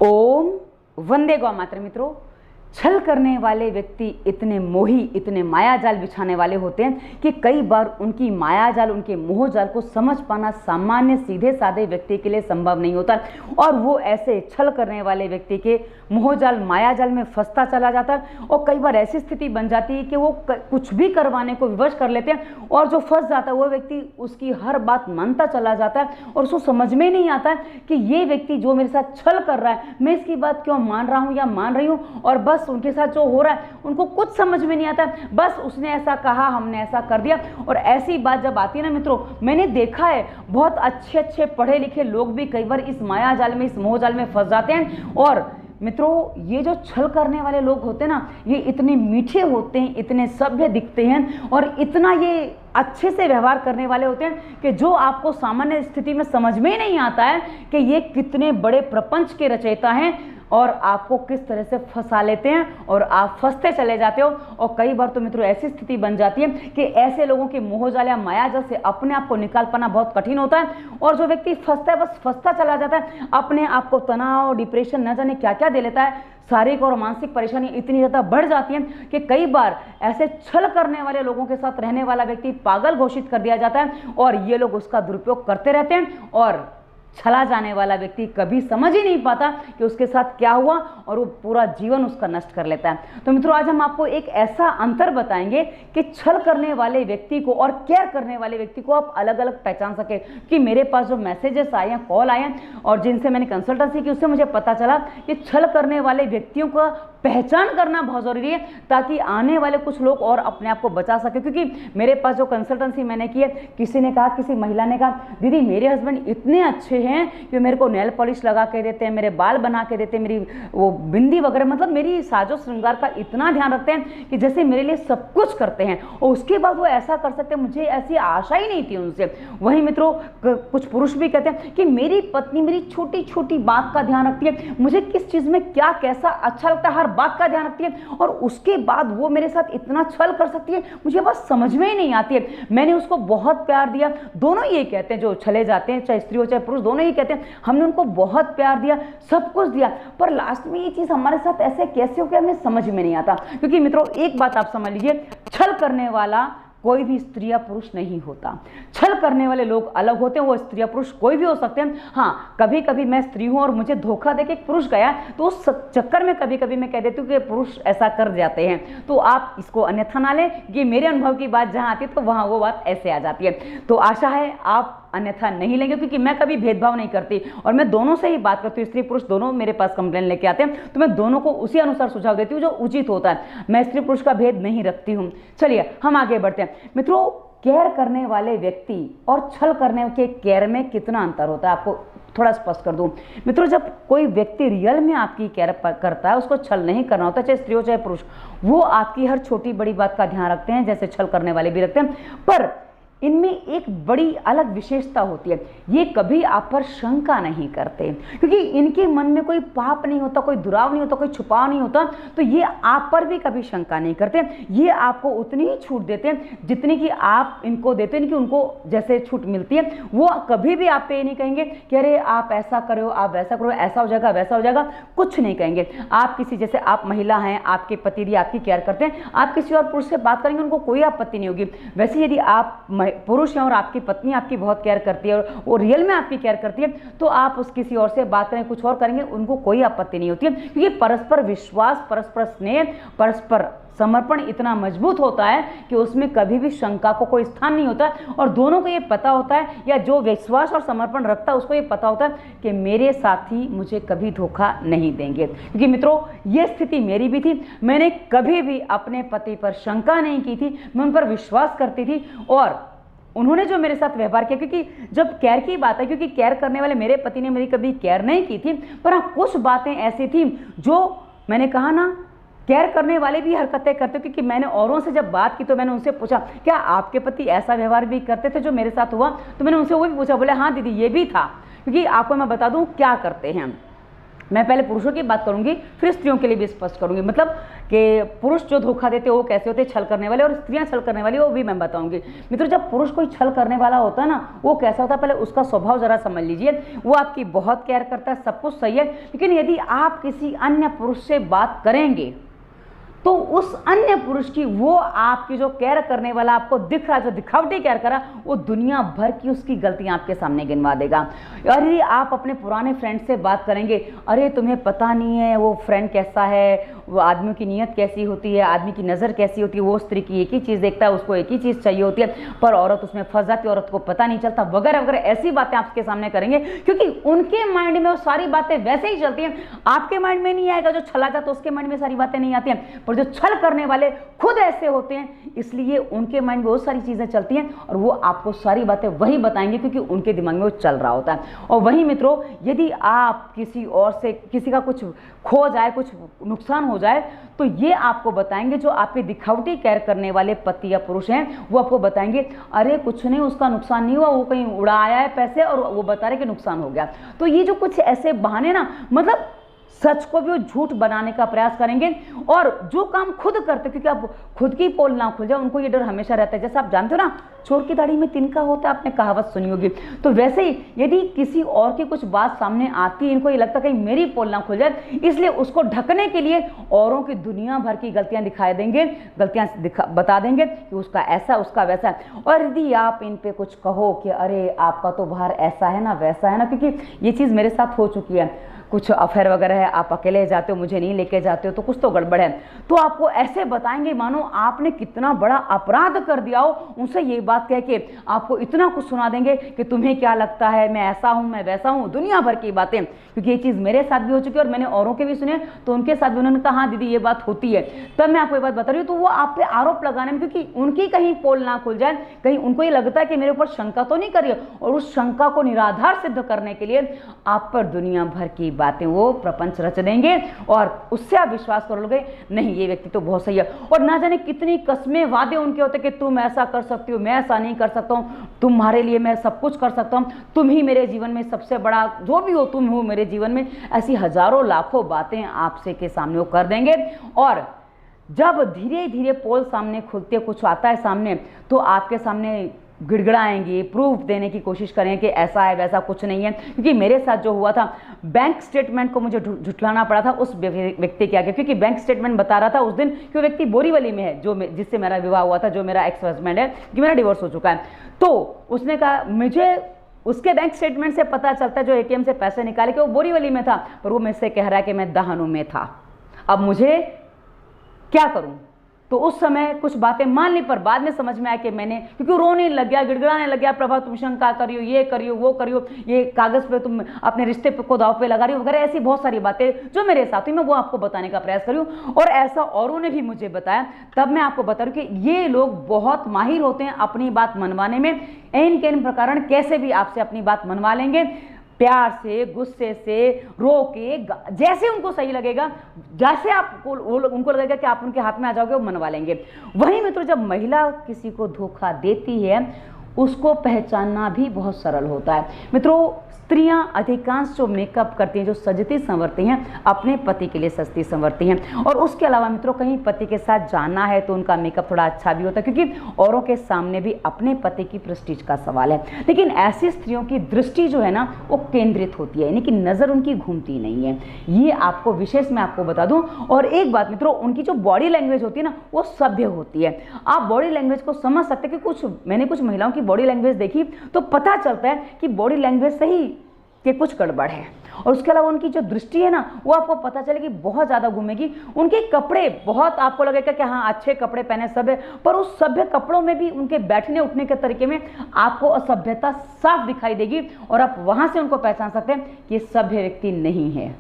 ओम वंदे गौ मातरम। मित्रों, छल करने वाले व्यक्ति इतने मोही, इतने मायाजाल बिछाने वाले होते हैं कि कई बार उनकी मायाजाल, उनके मोहजाल को समझ पाना सामान्य सीधे साधे व्यक्ति के लिए संभव नहीं होता और वो ऐसे छल करने वाले व्यक्ति के मोहजाल, मायाजाल में फंसता चला जाता है और कई बार ऐसी स्थिति बन जाती है कि वो कुछ भी करवाने को विवश कर लेते हैं और जो फंस जाता है वो व्यक्ति उसकी हर बात मानता चला जाता है और उसको समझ में नहीं आता है कि ये व्यक्ति जो मेरे साथ छल कर रहा है, मैं इसकी बात क्यों मान रहा हूँ या मान रही हूँ, और बस उनके साथ जो हो रहा है उनको कुछ समझ में नहीं आता, बस उसने ऐसा कहा, हमने ऐसा कर दिया। और ऐसी बात जब आती है ना मित्रों, मैंने देखा है बहुत अच्छे अच्छे पढ़े लिखे लोग भी कई बार इस माया जाल में, इस मोह जाल में फंस जाते हैं। और मित्रों, ये जो छल करने वाले लोग होते हैं ना, ये इतने मीठे होते हैं, इतने सभ्य दिखते हैं और इतना ये अच्छे से व्यवहार करने वाले होते हैं कि जो आपको सामान्य स्थिति में समझ में नहीं आता है कि ये कितने बड़े प्रपंच के रचयिता हैं और आपको किस तरह से फंसा लेते हैं और आप फंसते चले जाते हो। और कई बार तो मित्रों ऐसी स्थिति बन जाती है कि ऐसे लोगों के मोहजाल या मायाजाल से अपने आप को निकाल पाना बहुत कठिन होता है और जो व्यक्ति फंसता है बस फंसता चला जाता है, अपने आप को तनाव, डिप्रेशन, न जाने क्या क्या दे लेता है। शारीरिक और मानसिक परेशानी इतनी ज़्यादा बढ़ जाती है कि कई बार ऐसे छल करने वाले लोगों के साथ रहने वाला व्यक्ति पागल घोषित कर दिया जाता है और ये लोग उसका दुरुपयोग करते रहते हैं और छला जाने वाला व्यक्ति कभी समझ ही नहीं पाता कि उसके साथ क्या हुआ और वो पूरा जीवन उसका नष्ट कर लेता है। तो मित्रों, आज हम आपको एक ऐसा अंतर बताएंगे कि छल करने वाले व्यक्ति को और केयर करने वाले व्यक्ति को आप अलग अलग पहचान सके। कि मेरे पास जो मैसेजेस आए हैं, कॉल आए हैं और जिनसे मैंने कंसल्टेंसी की, उससे मुझे पता चला कि छल करने वाले व्यक्तियों का पहचान करना बहुत ज़रूरी है ताकि आने वाले कुछ लोग और अपने आप को बचा सके। क्योंकि मेरे पास जो कंसल्टेंसी मैंने की है, किसी ने कहा, किसी महिला ने कहा, दीदी मेरे हस्बैंड इतने अच्छे हैं कि मेरे को नेल पॉलिश लगा के देते हैं, मेरे बाल बना के देते हैं, मेरी वो बिंदी वगैरह, मतलब मेरी साजो श्रृंगार का इतना ध्यान रखते हैं कि जैसे मेरे लिए सब कुछ करते हैं और उसके बाद वो ऐसा कर सकते हैं, मुझे ऐसी आशा ही नहीं थी उनसे। वहीं मित्रों, कुछ पुरुष भी कहते हैं कि मेरी पत्नी मेरी छोटी छोटी बात का ध्यान रखती है, मुझे किस चीज़ में क्या कैसा अच्छा लगता है हर बात का ध्यान रखती है और उसके बाद वो मेरे साथ इतना छल कर सकती है, मुझे बस समझ में ही नहीं आती है। मैंने उसको बहुत प्यार दिया। दोनों ये कहते हैं, जो छले जाते हैं, चाहे स्त्री हो चाहे पुरुष, दोनों ही कहते हैं हमने उनको बहुत प्यार दिया, सब कुछ दिया, पर लास्ट में ये चीज़ हमारे साथ ऐसे कैसे हो गया, हमें समझ में नहीं आता। क्योंकि मित्रों, एक बात आप समझ लीजिए, छल करने वाला कोई भी स्त्री या पुरुष नहीं होता। छल करने वाले लोग अलग होते हैं, वो स्त्री या पुरुष कोई भी हो सकते हैं। हाँ, कभी कभी मैं स्त्री हूँ और मुझे धोखा देके एक पुरुष गया तो उस चक्कर में कभी कभी मैं कह देती हूँ कि पुरुष ऐसा कर जाते हैं, तो आप इसको अन्यथा ना लें। ये मेरे अनुभव की बात जहाँ आती है तो वहाँ वो बात ऐसे आ जाती है। तो आशा है आप अन्यथा नहीं लेंगे, क्योंकि मैं कभी भेदभाव नहीं करती और मैं दोनों से ही बात करती हूँ। स्त्री पुरुष दोनों मेरे पास कंप्लेन लेके आते हैं तो मैं दोनों को उसी अनुसार सुझाव देती हूँ जो उचित होता है। मैं स्त्री पुरुष का भेद नहीं रखती हूँ। चलिए हम आगे बढ़ते हैं। मित्रों, केयर करने वाले व्यक्ति और छल करने के केयर में कितना अंतर होता है, आपको थोड़ा स्पष्ट कर दूं। मित्रों, जब कोई व्यक्ति रियल में आपकी केयर करता है, उसको छल नहीं करना होता, चाहे स्त्री हो चाहे पुरुष, वो आपकी हर छोटी बड़ी बात का ध्यान रखते हैं, जैसे छल करने वाले भी रखते हैं। पर इनमें एक बड़ी अलग विशेषता होती है, ये कभी आप पर शंका नहीं करते, क्योंकि इनके मन में कोई पाप नहीं होता, कोई दुराव नहीं होता, कोई छुपाव नहीं होता, तो ये आप पर भी कभी शंका नहीं करते। ये आपको उतनी ही छूट देते हैं जितनी कि आप इनको देते हैं, कि उनको जैसे छूट मिलती है। वो कभी भी आप पे ये नहीं कहेंगे कि अरे आप ऐसा करो, आप वैसा करो, ऐसा हो जाएगा, वैसा हो जाएगा, कुछ नहीं कहेंगे। आप किसी, जैसे आप महिला हैं, आपके पति यदि आपकी केयर करते हैं, आप किसी और पुरुष से बात करेंगे, उनको कोई आपत्ति नहीं होगी। वैसे यदि आप पुरुष हैं और आपकी पत्नी आपकी बहुत केयर करती है और वो रियल में आपकी केयर करती है, तो आप उस किसी और से बात करें, कुछ और करेंगे, उनको कोई आपत्ति नहीं होती है, क्योंकि परस्पर विश्वास, परस्पर स्नेह, परस्पर समर्पण इतना मजबूत होता है कि उसमें कभी भी शंका को कोई स्थान नहीं होता और दोनों को ये पता होता है, या जो विश्वास और समर्पण रखता है उसको ये पता होता है कि मेरे साथी मुझे कभी धोखा नहीं देंगे। क्योंकि मित्रों, ये स्थिति मेरी भी थी। मैंने कभी भी अपने पति पर शंका नहीं की थी, मैं उन पर विश्वास करती थी और उन्होंने जो मेरे साथ व्यवहार किया, क्योंकि जब केयर की बात है, क्योंकि केयर करने वाले मेरे पति ने मेरी कभी केयर नहीं की थी, पर हाँ कुछ बातें ऐसी थी जो मैंने कहा ना, केयर करने वाले भी हरकतें करते। क्योंकि मैंने औरों से जब बात की तो मैंने उनसे पूछा, क्या आपके पति ऐसा व्यवहार भी करते थे जो मेरे साथ हुआ? तो मैंने उनसे वो भी पूछा, बोले हाँ दीदी ये भी था। क्योंकि आपको मैं बता दूं क्या करते हैं, मैं पहले पुरुषों की बात करूंगी, फिर स्त्रियों के लिए भी स्पष्ट करूंगी। मतलब कि पुरुष जो धोखा देते हैं वो कैसे होते हैं, छल करने वाले, और स्त्रियां छल करने वाली वो भी मैं बताऊंगी। मित्रों, जब पुरुष कोई छल करने वाला होता है ना, वो कैसा होता है, पहले उसका स्वभाव जरा समझ लीजिए। वो आपकी बहुत केयर करता है, सब कुछ सही है, लेकिन यदि आप किसी अन्य पुरुष से बात करेंगे तो उस अन्य पुरुष की, वो आपकी जो केयर करने वाला आपको दिख रहा है, जो दिखावटी केयर कर रहा, वो दुनिया भर की उसकी गलतियां आपके सामने गिनवा देगा। और यदि आप अपने पुराने फ्रेंड से बात करेंगे, अरे तुम्हें पता नहीं है वो फ्रेंड कैसा है, वो आदमी की नीयत कैसी होती है, आदमी की नज़र कैसी होती है, वो स्त्री की एक ही चीज़ देखता है, उसको एक ही चीज़ चाहिए होती है, पर औरत उसमें फंस जाती है, औरत को पता नहीं चलता, वगैरह वगैरह ऐसी बातें आपके सामने करेंगे, क्योंकि उनके माइंड में वो सारी बातें वैसे ही चलती हैं। आपके माइंड में नहीं आएगा, जो छला जाता है उसके माइंड में सारी बातें नहीं आती हैं, पर जो छल करने वाले खुद ऐसे होते हैं, इसलिए उनके माइंड में वो सारी चीज़ें चलती हैं और वो आपको सारी बातें वही बताएंगे, क्योंकि उनके दिमाग में वो चल रहा होता है। और वहीं मित्रों, यदि आप किसी और से, किसी का कुछ खो जाए, कुछ नुकसान हो जाए, तो ये आपको बताएंगे, जो आपके दिखावटी केयर करने वाले पति या पुरुष हैं, वो आपको बताएंगे, अरे कुछ नहीं, उसका नुकसान नहीं हुआ, वो कहीं उड़ा आया है पैसे और वो बता रहे कि नुकसान हो गया। तो ये जो कुछ ऐसे बहाने ना, मतलब सच को भी वो झूठ बनाने का प्रयास करेंगे। और जो काम खुद करते, क्योंकि आप खुद की पोल ना खुल जाए, उनको ये डर हमेशा रहता है। जैसे आप जानते हो ना, चोर की दाढ़ी में तिनका होता है, आपने कहावत सुनी होगी। तो वैसे ही यदि किसी और की कुछ बात सामने आती है, इनको ये लगता है कहीं मेरी पोल ना खुल जाए, इसलिए उसको ढकने के लिए औरों की दुनिया भर की गलतियां दिखाई देंगे, गलतियां बता देंगे कि उसका ऐसा, उसका वैसा है। और यदि आप इन पे कुछ कहो कि अरे आपका तो बाहर ऐसा है ना, वैसा है ना, क्योंकि ये चीज़ मेरे साथ हो चुकी है, कुछ अफेयर वगैरह है, आप अकेले जाते हो, मुझे नहीं लेके जाते हो, तो कुछ तो गड़बड़ है, तो आपको ऐसे बताएंगे मानो आपने कितना बड़ा अपराध कर दिया हो। उनसे ये बात कह के आपको इतना कुछ सुना देंगे कि तुम्हें क्या लगता है, मैं ऐसा हूँ, मैं वैसा हूँ, दुनिया भर की बातें। क्योंकि ये चीज़ मेरे साथ भी हो चुकी है और मैंने औरों के भी सुने, तो उनके साथ भी उन्होंने कहा हाँ दीदी ये बात होती है। तब मैं आपको ये बात बता रही हूँ, तो वो आप पे आरोप लगाने में, क्योंकि उनकी कहीं पोल ना खुल जाए, कहीं उनको ये लगता है कि मेरे ऊपर शंका तो नहीं कर रही है, और उस शंका को निराधार सिद्ध करने के लिए आप पर दुनिया भर की बातें वो प्रपंच रच देंगे, और उससे आप विश्वास कर लोगे नहीं ये व्यक्ति तो बहुत सही है। और ना जाने कितनी कस्में वादे उनके होते कि तुम ऐसा कर सकती हो, मैं ऐसा नहीं कर सकता हूँ, तुम्हारे लिए मैं सब कुछ कर सकता हूँ, तुम ही मेरे जीवन में सबसे बड़ा, जो भी हो तुम हो मेरे जीवन में। ऐसी हजारों लाखों बातें आपसे के सामने वो कर देंगे। और जब धीरे धीरे पोल सामने खुलते, कुछ आता है सामने, तो आपके सामने गिड़गिड़ाएंगे, प्रूफ देने की कोशिश करें कि ऐसा है वैसा कुछ नहीं है। क्योंकि मेरे साथ जो हुआ था, बैंक स्टेटमेंट को मुझे झुठलाना पड़ा था उस व्यक्ति के आगे, क्योंकि बैंक स्टेटमेंट बता रहा था उस दिन कि वो व्यक्ति बोरीवली में है, जो जिससे मेरा विवाह हुआ था, जो मेरा एक्स हस्बैंड है, कि मेरा डिवोर्स हो चुका है। तो उसने कहा, मुझे उसके बैंक स्टेटमेंट से पता चलता है, जो एटीएम से पैसे निकाले, कि वो बोरीवली में था, पर वो मुझसे कह रहा है कि मैं दहानू में था। अब मुझे क्या करूं? तो उस समय कुछ बातें मान ली, पर बाद में समझ में आया कि मैंने, क्योंकि रोने लग गया, गिड़गिड़ाने लग गया, प्रभा तुम शंका करियो, ये करियो, वो करियो, ये कागज पे तुम अपने रिश्ते को दाव पे लगा रही हो, वगैरह ऐसी बहुत सारी बातें जो मेरे साथ हुई, मैं वो आपको बताने का प्रयास करी हूँ। और ऐसा औरों ने भी मुझे बताया, तब मैं आपको बता रही हूँ कि ये लोग बहुत माहिर होते हैं अपनी बात मनवाने में। इन के प्रकार कैसे भी आपसे अपनी बात मनवा लेंगे, प्यार से, गुस्से से, रो के, जैसे उनको सही लगेगा, जैसे आपको उनको लगेगा कि आप उनके हाथ में आ जाओगे, वो मनवा लेंगे। वहीं मित्रों, जब महिला किसी को धोखा देती है, उसको पहचानना भी बहुत सरल होता है। मित्रों, स्त्रियां अधिकांश जो मेकअप करती हैं, जो सजती संवरती हैं, अपने पति के लिए सजती संवरती हैं। और उसके अलावा मित्रों, कहीं पति के साथ जाना है तो उनका मेकअप थोड़ा अच्छा भी होता है, क्योंकि औरों के सामने भी अपने पति की प्रेस्टीज का सवाल है। लेकिन ऐसी स्त्रियों की दृष्टि जो है ना, वो केंद्रित होती है, यानी कि नज़र उनकी घूमती नहीं है। ये आपको विशेष मैं आपको बता दूं। और एक बात मित्रों, उनकी जो बॉडी लैंग्वेज होती है ना, वो सभ्य होती है। आप बॉडी लैंग्वेज को समझ सकते हैं कि मैंने कुछ महिलाओं की बॉडी लैंग्वेज देखी, तो पता चलता है कि बॉडी लैंग्वेज सही कि कुछ गड़बड़ है। और उसके अलावा उनकी जो दृष्टि है ना, वो आपको पता चलेगी बहुत ज़्यादा घूमेगी। उनके कपड़े बहुत आपको लगेगा कि हाँ अच्छे कपड़े पहने सभ्य, पर उस सभ्य कपड़ों में भी उनके बैठने उठने के तरीके में आपको असभ्यता साफ दिखाई देगी, और आप वहाँ से उनको पहचान सकते हैं कि सभ्य व्यक्ति नहीं है।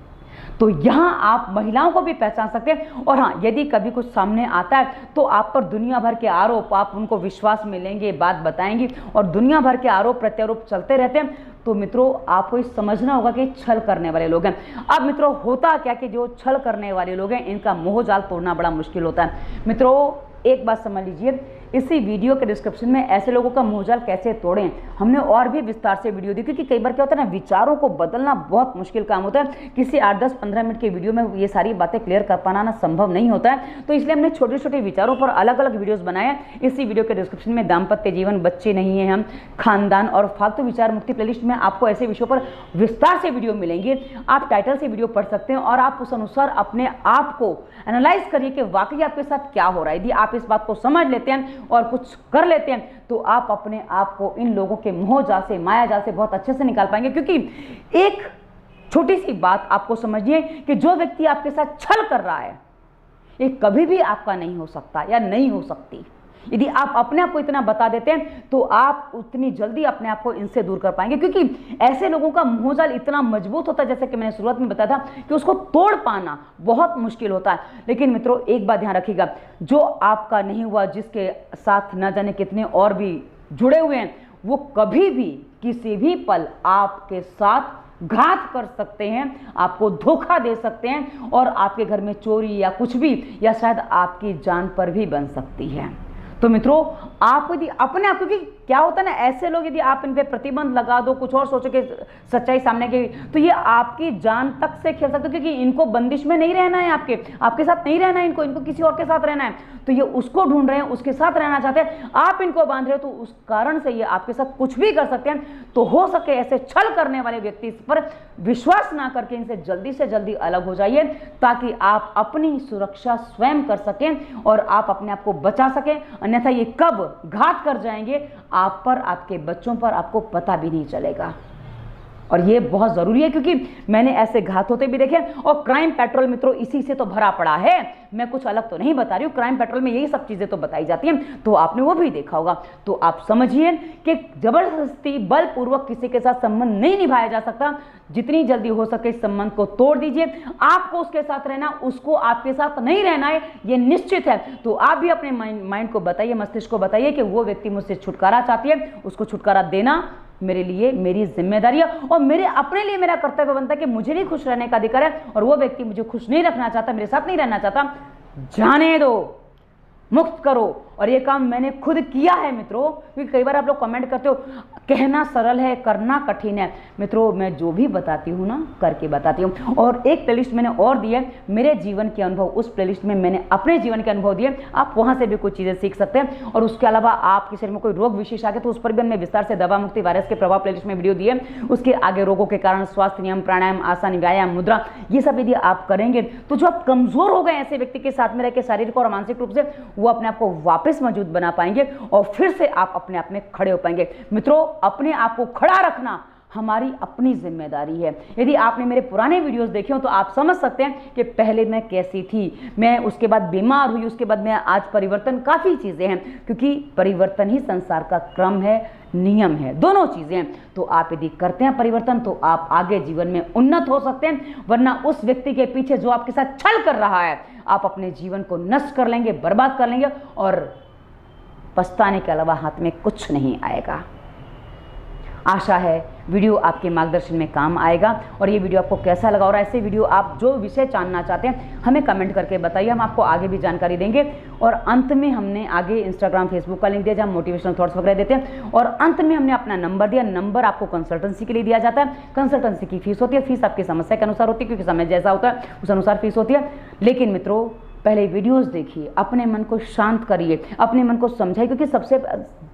तो यहाँ आप महिलाओं को भी पहचान सकते हैं। और हाँ, यदि कभी कुछ सामने आता है तो आप पर दुनिया भर के आरोप, आप उनको विश्वास में लेंगे, बात बताएंगी, और दुनिया भर के आरोप प्रत्यारोप चलते रहते हैं, तो मित्रों आपको ये समझना होगा कि छल करने वाले लोग हैं। अब मित्रों, होता क्या कि जो छल करने वाले लोग हैं, इनका मोह जाल तोड़ना बड़ा मुश्किल होता है। मित्रों, एक बात समझ लीजिए इसी वीडियो के डिस्क्रिप्शन में ऐसे लोगों का मुंहजाल कैसे तोड़ें, हमने और भी विस्तार से वीडियो दी, क्योंकि कई बार क्या होता है ना, विचारों को बदलना बहुत मुश्किल काम होता है। किसी 8-10-15 मिनट के वीडियो में ये सारी बातें क्लियर कर पाना संभव नहीं होता है, तो इसलिए हमने छोटे छोटे विचारों पर अलग अलग वीडियोस बनाए हैं। इसी वीडियो के डिस्क्रिप्शन में दाम्पत्य जीवन, बच्चे नहीं है हम, खानदान और फालतू विचार मुक्ति प्लेलिस्ट में आपको ऐसे विषयों पर विस्तार से वीडियो मिलेंगे। आप टाइटल से वीडियो पढ़ सकते हैं और आप उस अनुसार अपने आप को एनालाइज करिए कि वाकई आपके साथ क्या हो रहा है। यदि आप इस बात को समझ लेते हैं और कुछ कर लेते हैं तो आप अपने आप को इन लोगों के मोह जाल से, माया जाल से बहुत अच्छे से निकाल पाएंगे। क्योंकि एक छोटी सी बात आपको समझिए कि जो व्यक्ति आपके साथ छल कर रहा है, ये कभी भी आपका नहीं हो सकता या नहीं हो सकती। यदि आप अपने आप को इतना बता देते हैं तो आप उतनी जल्दी अपने आप को इनसे दूर कर पाएंगे, क्योंकि ऐसे लोगों का मोहजाल इतना मजबूत होता है, जैसे कि मैंने शुरुआत में बताया था, कि उसको तोड़ पाना बहुत मुश्किल होता है। लेकिन मित्रों, एक बात ध्यान रखिएगा, जो आपका नहीं हुआ, जिसके साथ न जाने कितने और भी जुड़े हुए हैं, वो कभी भी किसी भी पल आपके साथ घात कर सकते हैं, आपको धोखा दे सकते हैं और आपके घर में चोरी या कुछ भी, या शायद आपकी जान पर भी बन सकती है। तो मित्रों, आप यदि अपने आप, क्योंकि क्या होता है ना, ऐसे लोग यदि आप इन पे प्रतिबंध लगा दो, कुछ और सोचो कि सच्चाई सामने की, तो ये आपकी जान तक से खेल सकते हो, क्योंकि इनको बंदिश में नहीं रहना है, आपके साथ नहीं रहना है, इनको किसी और के साथ रहना है। तो ये उसको ढूंढ रहे हैं, उसके साथ रहना चाहते हैं, आप इनको बांध रहे हो, तो उस कारण से ये आपके साथ कुछ भी कर सकते हैं। तो हो सके ऐसे छल करने वाले व्यक्ति पर विश्वास ना करके इनसे जल्दी से जल्दी अलग हो जाइए, ताकि आप अपनी सुरक्षा स्वयं कर सकें और आप अपने आप को बचा सकें। अन्यथा ये कब घात कर जाएंगे आप पर, आपके बच्चों पर, आपको पता भी नहीं चलेगा। और ये बहुत ज़रूरी है, क्योंकि मैंने ऐसे घात होते भी देखे। और क्राइम पेट्रोल मित्रों इसी से तो भरा पड़ा है, मैं कुछ अलग तो नहीं बता रही हूँ, क्राइम पेट्रोल में यही सब चीज़ें तो बताई जाती हैं, तो आपने वो भी देखा होगा। तो आप समझिए कि जबरदस्ती बलपूर्वक किसी के साथ संबंध नहीं निभाया जा सकता। जितनी जल्दी हो सके इस संबंध को तोड़ दीजिए। आपको उसके साथ रहना, उसको आपके साथ नहीं रहना है, ये निश्चित है। तो आप भी अपने माइंड को बताइए, मस्तिष्क को बताइए कि वो व्यक्ति मुझसे छुटकारा चाहती है, उसको छुटकारा देना मेरे लिए मेरी जिम्मेदारी है और मेरे अपने लिए मेरा कर्तव्य बनता है कि मुझे भी खुश रहने का अधिकार है। और वो व्यक्ति मुझे खुश नहीं रखना चाहता, मेरे साथ नहीं रहना चाहता, जाने दो, मुक्त करो। और ये काम मैंने खुद किया है मित्रों, क्योंकि कई बार आप लोग कमेंट करते हो, कहना सरल है करना कठिन है। मित्रों, मैं जो भी बताती हूँ ना, करके बताती हूँ। और एक प्लेलिस्ट मैंने और दी है, मेरे जीवन के अनुभव, उस प्लेलिस्ट में मैंने अपने जीवन के अनुभव दिए, आप वहाँ से भी कुछ चीज़ें सीख सकते हैं। और उसके अलावा आपके शरीर में कोई रोग विशेष आ गया तो उस पर भी हमने विस्तार से दवा मुक्ति वायरस के प्रभाव प्लेलिस्ट में वीडियो दिए। उसके आगे रोगों के कारण, स्वास्थ्य नियम, प्राणायाम, आसन, व्यायाम, मुद्रा, ये सब यदि आप करेंगे तो जो आप कमजोर हो गए ऐसे व्यक्ति के साथ में रहकर शारीरिक और मानसिक रूप से, वो अपने आप को वापस मजबूत बना पाएंगे और फिर से आप अपने आप में खड़े हो पाएंगे। मित्रों, अपने आप को खड़ा रखना हमारी अपनी जिम्मेदारी है। यदि आपने मेरे पुराने वीडियोस देखे हो तो आप समझ सकते हैं कि पहले मैं कैसी थी, मैं उसके बाद बीमार हुई, उसके बाद मैं आज परिवर्तन, काफ़ी चीज़ें हैं, क्योंकि परिवर्तन ही संसार का क्रम है, नियम है, दोनों चीज़ें हैं। तो आप यदि करते हैं परिवर्तन तो आप आगे जीवन में उन्नत हो सकते हैं, वरना उस व्यक्ति के पीछे जो आपके साथ छल कर रहा है, आप अपने जीवन को नष्ट कर लेंगे, बर्बाद कर लेंगे और पछताने के अलावा हाथ में कुछ नहीं आएगा। आशा है वीडियो आपके मार्गदर्शन में काम आएगा। और ये वीडियो आपको कैसा लगा और ऐसे वीडियो आप जो विषय जानना चाहते हैं हमें कमेंट करके बताइए, हम आपको आगे भी जानकारी देंगे। और अंत में हमने आगे इंस्टाग्राम, फेसबुक का लिंक दिया जहाँ मोटिवेशनल थॉट्स वगैरह देते हैं। और अंत में हमने अपना नंबर दिया, नंबर आपको कंसल्टेंसी के लिए दिया जाता है। कंसल्टेंसी की फीस होती है, फीस आपकी समस्या के अनुसार होती है, क्योंकि समय जैसा होता है उस अनुसार फीस होती है। लेकिन मित्रों, पहले वीडियोस देखिए, अपने मन को शांत करिए, अपने मन को समझाइए, क्योंकि सबसे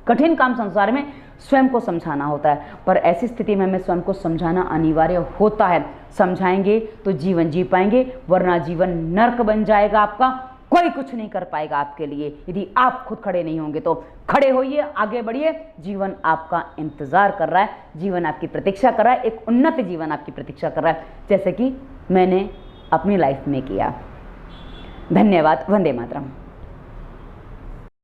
कठिन काम संसार में स्वयं को समझाना होता है। पर ऐसी स्थिति में हमें स्वयं को समझाना अनिवार्य होता है। समझाएंगे तो जीवन जी पाएंगे, वरना जीवन नर्क बन जाएगा आपका। कोई कुछ नहीं कर पाएगा आपके लिए यदि आप खुद खड़े नहीं होंगे। तो खड़े होइए, आगे बढ़िए, जीवन आपका इंतजार कर रहा है, जीवन आपकी प्रतीक्षा कर रहा है, एक उन्नत जीवन आपकी प्रतीक्षा कर रहा है, जैसे कि मैंने अपनी लाइफ में किया। धन्यवाद। वंदे मातरम।